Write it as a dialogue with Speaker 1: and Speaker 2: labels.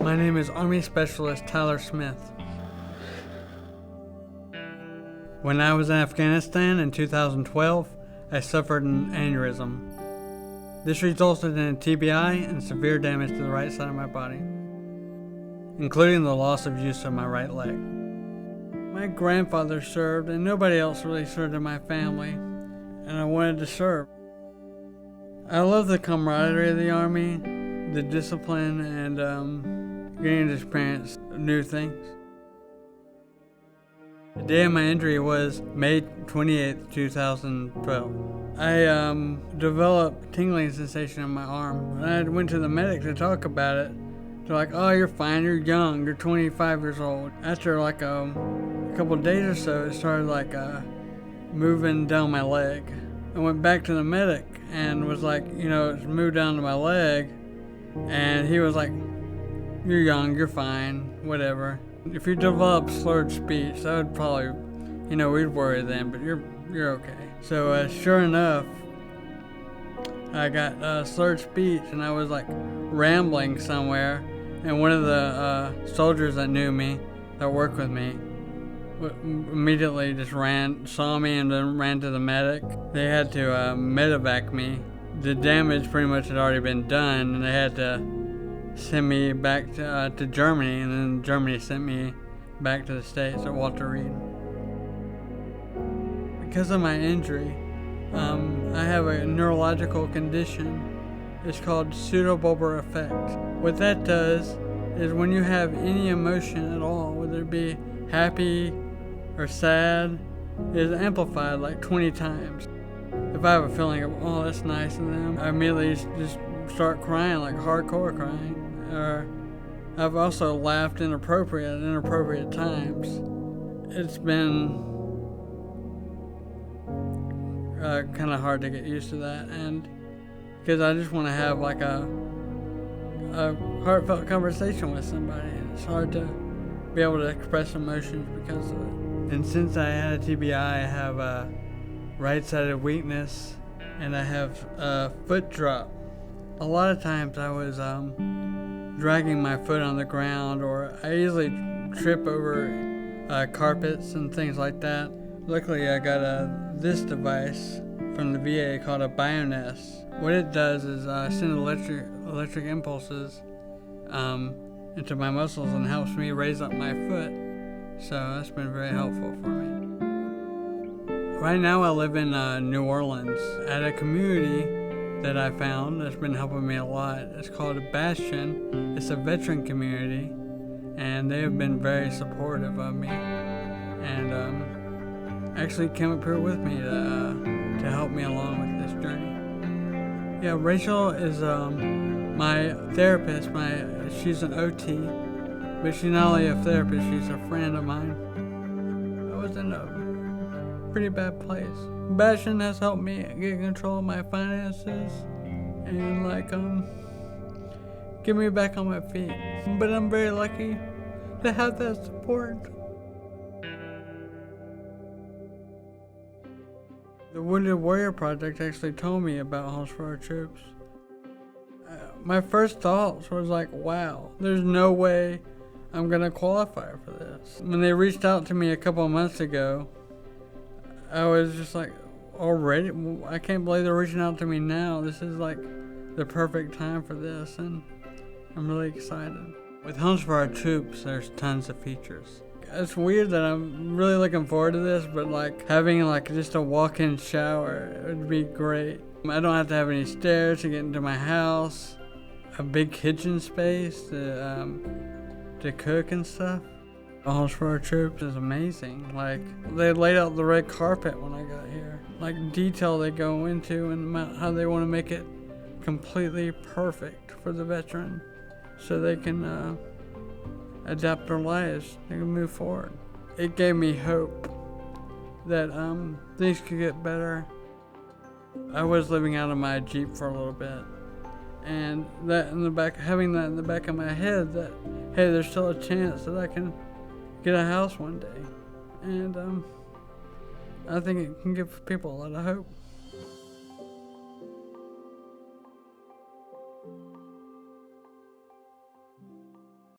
Speaker 1: My name is Army Specialist Tyler Smith. When I was in Afghanistan in 2012, I suffered an aneurysm. This resulted in a TBI and severe damage to the right side of my body, including the loss of use of my right leg. My grandfather served, and nobody else really served in my family, and I wanted to serve. I love the camaraderie of the Army, the discipline, and getting to experience new things. The day of my injury was May 28th, 2012. I developed tingling sensation in my arm. When I went to the medic to talk about it, they're like, "Oh, you're fine, you're young, you're 25 years old." After like a couple of days or so, it started moving down my leg. I went back to the medic and was like, it's moved down to my leg. And he was like, "You're young, you're fine, whatever. If you develop slurred speech, that would probably, we'd worry then, but you're okay." So sure enough, I got slurred speech, and I was rambling somewhere, and one of the soldiers that knew me, that worked with me, immediately just saw me and then ran to the medic. They had to medevac me. The damage pretty much had already been done, and they had to send me back to Germany, and then Germany sent me back to the States at Walter Reed. Because of my injury, I have a neurological condition. It's called pseudobulbar effect. What that does is when you have any emotion at all, whether it be happy or sad, it is amplified like 20 times. If I have a feeling of, "Oh, that's nice," and then I immediately just start crying, like hardcore crying. Or I've also laughed at inappropriate times. It's been kind of hard to get used to that, and because I just want to have a heartfelt conversation with somebody, and it's hard to be able to express emotions because of it. And since I had a TBI, I have a right-sided weakness, and I have a foot drop. A lot of times I was dragging my foot on the ground, or I easily trip over carpets and things like that. Luckily, I got this device from the VA called a BioNest. What it does is send electric impulses into my muscles and helps me raise up my foot. So that's been very helpful for me. Right now I live in New Orleans at a community that I found that's been helping me a lot. It's called Bastion. It's a veteran community, and they have been very supportive of me, and actually came up here with me to help me along with this journey. Yeah, Rachel is my therapist. She's an OT, but she's not only a therapist, she's a friend of mine. I was in a pretty bad place. Bastion has helped me get control of my finances and get me back on my feet. But I'm very lucky to have that support. The Wounded Warrior Project actually told me about Homes for Our Troops. My first thoughts was wow, there's no way I'm gonna qualify for this. When they reached out to me a couple of months ago, I was just already, I can't believe they're reaching out to me now. This is the perfect time for this, and I'm really excited. With Homes for Our Troops, there's tons of features. It's weird that I'm really looking forward to this, but having just a walk-in shower would be great. I don't have to have any stairs to get into my house, a big kitchen space to cook and stuff. Homes for Our Troops is amazing. They laid out the red carpet when I got here. Detail they go into and how they want to make it completely perfect for the veteran, so they can adapt their lives. They can move forward. It gave me hope that things could get better. I was living out of my Jeep for a little bit, and having that in the back of my head that, hey, there's still a chance that I can get a house one day, and I think it can give people a lot of hope.